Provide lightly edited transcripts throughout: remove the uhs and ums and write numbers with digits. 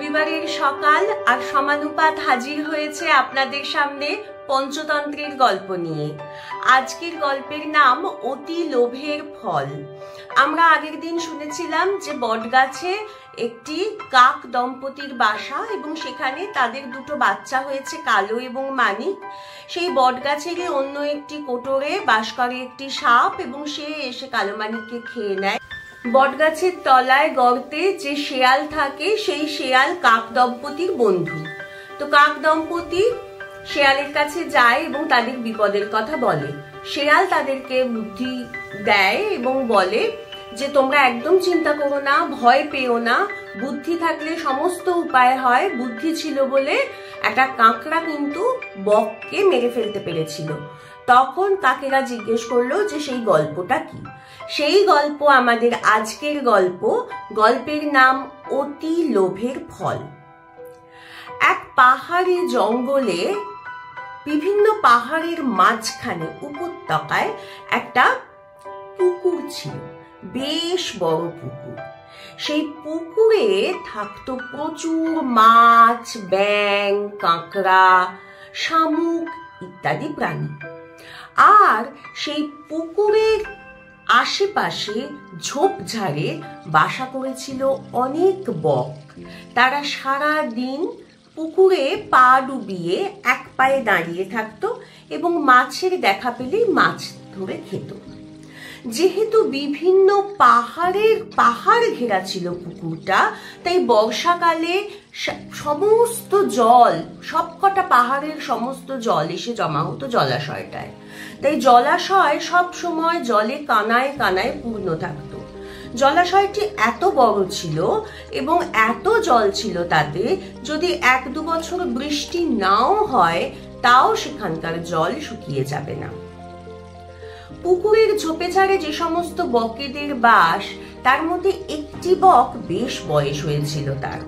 রবিবারের সকাল আর সমানুপাত হাজির হয়েছে আপনাদের সামনে পঞ্চতন্ত্রের গল্প নিয়ে। আজকের গল্পের নাম অতি লোভের ফল। আমরা আগের দিন শুনেছিলাম যে বটগাছে একটি কাক দম্পতির বাসা এবং সেখানে তাদের দুটো বাচ্চা হয়েছে, কালো এবং মানিক। সেই বটগাছেরই অন্য একটি কোটরে বাস করে একটি সাপ এবং সে এসে কালো মানিককে খেয়ে নেয়। বটগাছের তলায় গর্তে যে শেয়াল থাকে সেই শেয়াল কাক দম্পতির বন্ধু। তো কাক দম্পতি শেয়ালের কাছে যায় এবং তাদের বিপদের কথা বলে। শেয়াল তাদেরকে বুদ্ধি দেয় এবং বলে যে তোমরা একদম চিন্তা করো না, ভয় পেও না, বুদ্ধি থাকলে সমস্ত উপায় হয়। বুদ্ধি ছিল বলে একটা কাঁকড়া কিন্তু বককে মেরে ফেলতে পেরেছিল। তখন কাকেরা জিজ্ঞেস করলো যে সেই গল্পটা কি। সেই গল্প আমাদের আজকের গল্প। গল্পের নাম অতি লোভের ফল। এক পাহাড়ি জঙ্গলে, বিভিন্ন পাহাড়ের মাঝখানে উপত্যকায় একটা পুকুর ছিল, বেশ বড় পুকুর। সেই পুকুরে থাকতো প্রচুর মাছ, ব্যাঙ, কাঁকড়া, শামুক ইত্যাদি প্রাণী। আর সেই পুকুরের আশেপাশে ঝোপঝাড়ে বাসা করেছিল অনেক বক। তারা সারা দিন পুকুরে পা ডুবিয়ে এক পায়ে দাঁড়িয়ে থাকতো এবং মাছের দেখা পেলেই মাছ ধরে খেত। যেহেতু বিভিন্ন পাহাড় ঘেরা ছিল পুকুরটা, তাই বর্ষাকালে সমস্ত জল, সবকটা পাহাড়ের সমস্ত জল এসে জমা হতো জলাশয়টায়। তাই জলাশয় সব সময় জলে কানায় কানায় পূর্ণ থাকতো। জলাশয়টি এত বড় ছিল এবং এত জল ছিল তাতে, যদি 1-2 বছর বৃষ্টি নাও হয় তাও সেখানকার জল শুকিয়ে যাবে না। পুকুরের ঝোপে ঝাড়ে যে সমস্ত বকেদের বাস, তার মধ্যে একটি বক বেশ বয়স হয়েছিল, তার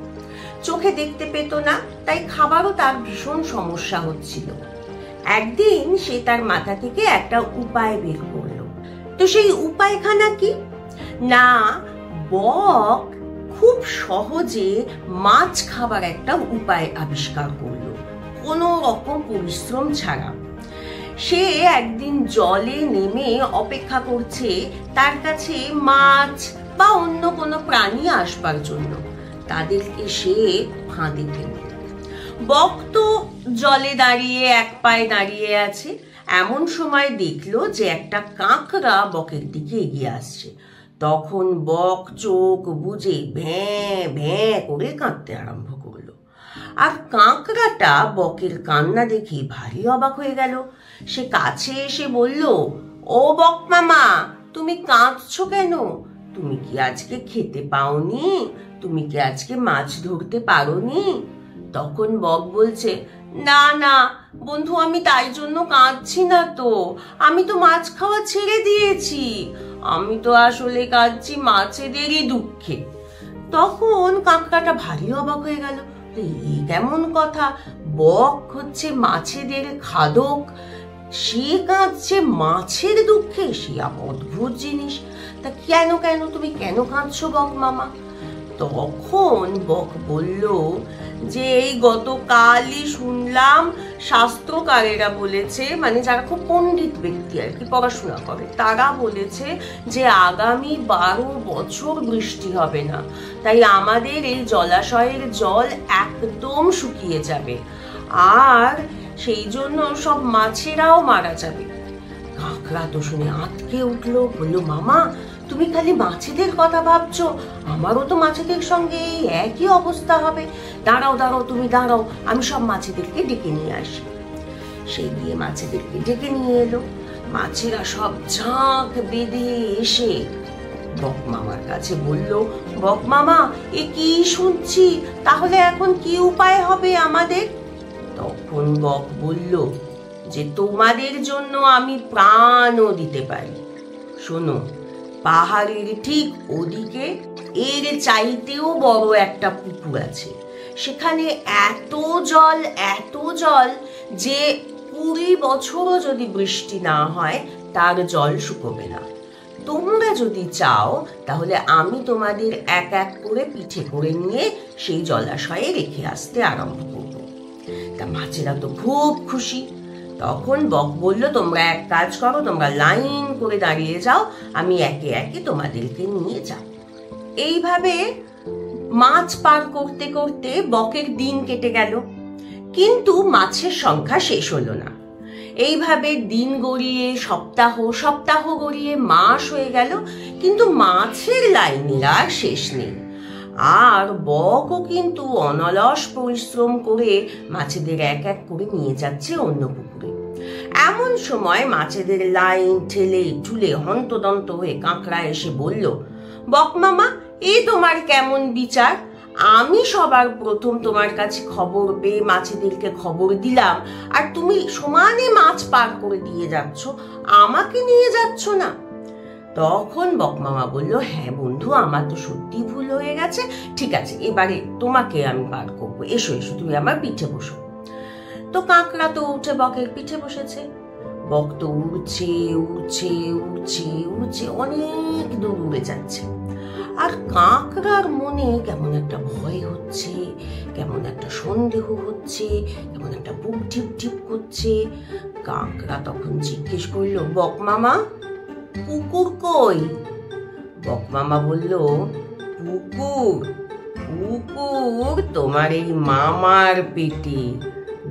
চোখে দেখতে পেত না, তাই খাবারও তার ভীষণ সমস্যা হচ্ছিল। একদিন সে তার মাথা থেকে একটা উপায় বের করলো। তো সেই উপায়খানা কি না, বক খুব সহজে মাছ খাবার একটা উপায় আবিষ্কার করলো, কোনো রকম পরিশ্রম ছাড়া। সে একদিন জলে নেমে অপেক্ষা করছে তার কাছে মাছ বা অন্য কোনো প্রাণী আসবার জন্য। তাদেরকে সে ফাঁদে ফেলল। বক তো জলে দাঁড়িয়ে এক পায়ে দাঁড়িয়ে আছে। এমন সময় দেখলো যে একটা কাঁকড়া বকের দিকে এগিয়ে আসছে। তখন বক চোখ বুজে ভ্যাঁ ভ্যাঁ করে কাঁদতে আরম্ভ করলো। আর কাঁকড়াটা বকের কান্না দেখে ভারী অবাক হয়ে গেল। সে কাছে এসে বলল, ও বক মামা, তুমি কাঁদছো কেন? তুমি কি আজকে খেতে পাওনি? তুমি কি আজকে মাছ ধরতে পারোনি? তখন বক বলছে, না না বন্ধু, আমি তাই জন্য কাঁদছি না তো, আমি তো মাছ খাওয়া ছেড়ে দিয়েছি, আমি তো আসলে কাঁদছি মাছেদেরই দুঃখে। তখন কাঁকড়াটা ভারী অবাক হয়ে গেল, এই কেমন কথা? বক হচ্ছে মাছেদের খাদক, সে কাঁদছে মাছের দুঃখে, সে অদ্ভুত জিনিস। তা কেন তুমি কেন কাঁদছো বক মামা? তখন বক বলল যে এই গতকালই শুনলাম শাস্ত্রকারেরা বলেছে, মানে যারা খুব পণ্ডিত ব্যক্তি আর কি, পড়াশোনা করে, তারা বলেছে যে আগামী 12 বছর বৃষ্টি হবে না। তাই আমাদের এই জলাশয়ের জল একদম শুকিয়ে যাবে আর সেই জন্য সব মাছেরাও মারা যাবে। কাঁকড়া তো শুনে আঁতকে উঠলো, বললো, মামা তুমি খালি মাছেদের কথা ভাবছো, আমারও তো মাছেদের সঙ্গে এই একই অবস্থা হবে। দাঁড়াও তুমি দাঁড়াও, আমি সব মাছেদেরকে ডেকে নিয়ে আসি। সে গিয়ে মাছেদেরকে ডেকে নিয়ে এলো। মাছেরা সব ঝাঁক বেঁধে এসে বক মামার কাছে বলল, বক মামা, এ কি শুনছি, তাহলে এখন কি উপায় হবে আমাদের? তখন বক বলল যে তোমাদের জন্য আমি প্রাণও দিতে পারি। শোনো, পাহাড়ের ঠিক ওদিকে এর চাইতেও বড় একটা পুকুর আছে। সেখানে এত জল যে 20 বছরও যদি বৃষ্টি না হয় তার জল শুকোবে না। তোমরা যদি চাও তাহলে আমি তোমাদের এক এক করে পিঠে করে নিয়ে সেই জলাশয়ে রেখে আসতে আরম্ভ করব। তা মাছেরা তো খুব খুশি। তখন বক বলল, তোমরা এক কাজ করো, তোমরা লাইন করে দাঁড়িয়ে যাও, আমি একে একে তোমাদেরকে নিয়ে যাব। এইভাবে মাছ পার করতে করতে বকের দিন কেটে গেল, কিন্তু মাছের সংখ্যা শেষ হলো না। এইভাবে দিন গড়িয়ে সপ্তাহ গড়িয়ে মাস হয়ে গেল, কিন্তু মাছের লাইনের আর শেষ নেই। আর বকও কিন্তু অনলস পরিশ্রম করে মাছেদের এক এক করে নিয়ে যাচ্ছে অন্য পুকুরে। এমন সময় মাছেদের লাইন ঠেলে ঠুলে হন্তদন্ত হয়ে কাঁকড়া এসে বলল, বক মামা, এ তোমার কেমন বিচার? আমি সবার প্রথম তোমার কাছে খবর পেয়ে মাছেদেরকে খবর দিলাম, আর তুমি সমানে মাছ পার করে দিয়ে যাচ্ছ, আমাকে নিয়ে যাচ্ছ না। তখন বকমামা বলল, হ্যাঁ বন্ধু, আমার তো সত্যি ভুল হয়ে গেছে, ঠিক আছে, এবারে তোমাকে আমি পার করবো, এসো এসো, তুমি আমার পিঠে বসো। তো কাঁকড়া তো উঠে বকের পিঠে বসেছে। বক তো উড়ছে উড়ছে উড়ছে উড়ছে অনেক দূর উড়ে যাচ্ছে। আর কাঁকড়ার মনে কেমন একটা ভয় হচ্ছে, কেমন একটা সন্দেহ হচ্ছে, কেমন একটা বুক ঢিপ ঢিপ করছে। কাঁকড়া তখন জিজ্ঞেস করলো, বক মামা, পুকুর কই? বক মামা বলল, পুকুর তোমার এই মামার পেটে,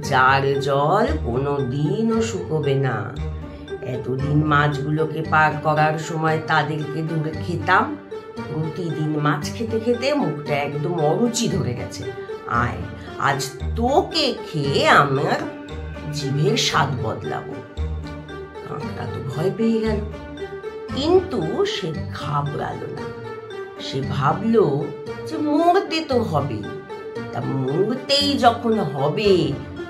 যার জল কোনোদিনও শুকোবে না। এতদিন মাছগুলোকে পার করার সময় তাদেরকে ধরে খেতাম, প্রতিদিন মাছ খেতে খেতে মুখটা একদম অরুচি ধরে গেছে। আয়, আজ তোকে খেয়ে আমার জিভের স্বাদ বদলাবো। কাঁকড়া তো ভয় পেয়ে গেল, কিন্তু সে ঘাবড়ালো না। সে ভাবলো যে মরতে তো হবে, তা মরতেই যখন হবে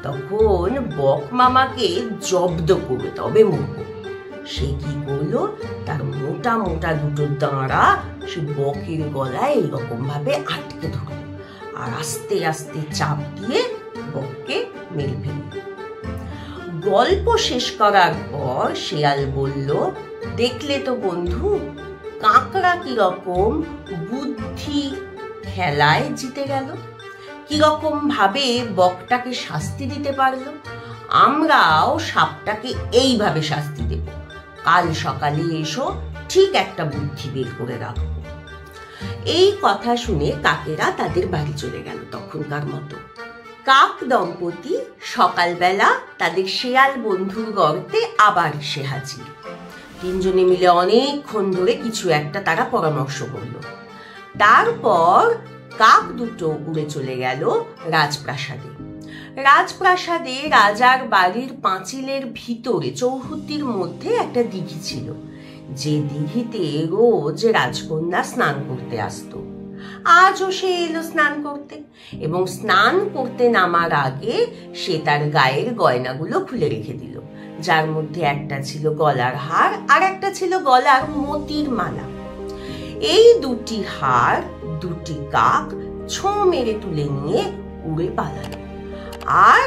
তখন বক মামাকে জব্দ করবে, তবে মরব। সে কি করলো, তার মোটা মোটা দুটো দাঁড়া সে বকের গলায় এরকম ভাবে আটকে ধরল, আর আস্তে আস্তে চাপ দিয়ে বককে মেরে ফেলল। গল্প শেষ করার পর শেয়াল বলল, দেখলে তো বন্ধু, কাঁকড়া কিরকম বুদ্ধি খেলায় জিতে গেল, কিরকম ভাবে বকটাকে শাস্তি দিতে পারলো। আমরাও সাপটাকে এইভাবে শাস্তি দেব। কাল সকালে এসো, ঠিক একটা বুদ্ধি বের করে রাখবো। এই কথা শুনে কাকেরা তাদের বাড়ি চলে গেল তখনকার মতো। কাক দম্পতি সকালবেলা তাদের শেয়াল বন্ধুর গর্তে আবার এসে হাজির। তিনজনে মিলে অনেকক্ষণ ধরে কিছু একটা তারা পরামর্শ করল। তারপর কাক দুটো উড়ে চলে গেল রাজপ্রাসাদে। রাজপ্রাসাদে রাজার বাড়ির পাঁচিলের ভিতরে চৌহদ্দির মধ্যে একটা দিঘি ছিল, যে দিঘিতে রোজ রাজকন্যা স্নান করতে আসতো। আজও সে এলো স্নান করতে, এবং স্নান করতে নামার আগে সে তার গায়ের গয়নাগুলো খুলে রেখে দিল, যার মধ্যে একটা ছিল গলার হার আর একটা ছিল গলার মতির মালা। এই দুটি হার দুটি কাক ছোঁ মেরে তুলে নিয়ে উড়ে পালালো। আর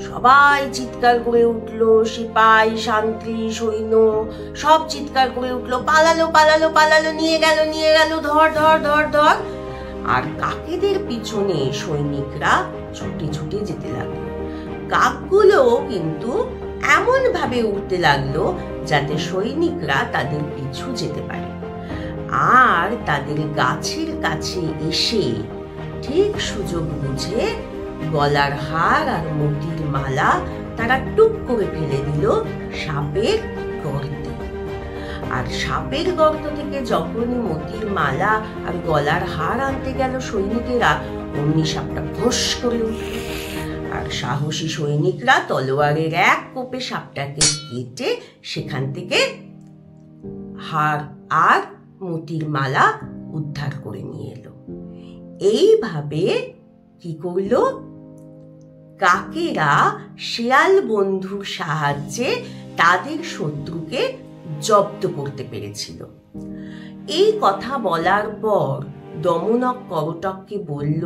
সবাই চিৎকার করে উঠলো, সিপাই শান্তি সৈন্য সব চিৎকার করে উঠলো, পালালো পালালো পালালো, নিয়ে গেল, ধর ধর ধর ধর। আর কাকেদের পিছনে সৈনিকরা ছুটে ছুটে যেতে লাগলো। কাকগুলো কিন্তু এমন ভাবে উঠতে লাগলো যাতে সৈনিকরা তাদের পিছু যেতে পারে। আর তাদের গাছের কাছে এসে ঠিক সুযোগ বুঝে গলার হার আর মতির মালা তারা টুক করে ফেলে দিল সাপের গর্তে। আর সাপের গর্ত থেকে যখনই মতির মালা আর গলার হার আনতে গেল সৈনিকেরা, অমনি সাপটা ফোঁস করে উঠল। আর সাহসী সৈনিকরা তলোয়ারের এক কোপে সাপটাকে কেটে সেখান থেকে হার আর মতির মালা উদ্ধার করে নিয়ে এলো। এইভাবে কি করলো, কাকেরা শেয়াল বন্ধুর সাহায্যে তাদের শত্রুকে জব্দ করতে পেরেছিল। এই কথা বলার পর দমনক করটককে বলল,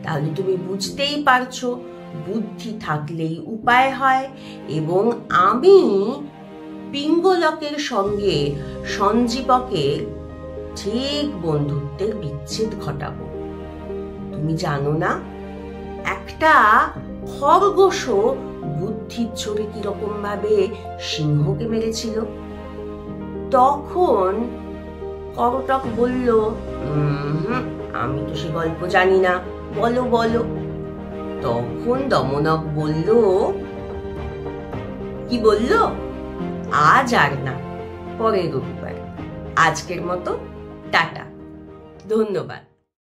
তাহলে তুমি বুঝতেই পারছো, বুদ্ধি থাকলেই উপায় হয়, এবং আমি পিঙ্গলকের সঙ্গে সঞ্জীবকের ঠিক বন্ধুত্বের বিচ্ছেদ ঘটাবো। তুমি জানো না, একটা খরগোশও বুদ্ধির জোরে কিরকম ভাবে সিংহকে মেরেছিল। তখন করটক বলল, আমি তো সে গল্প জানি না, বলো বলো। তখন দমনক বলল, কি বলল, আজ আর না, পরের রবিবার। আজকের মতো টাটা, ধন্যবাদ।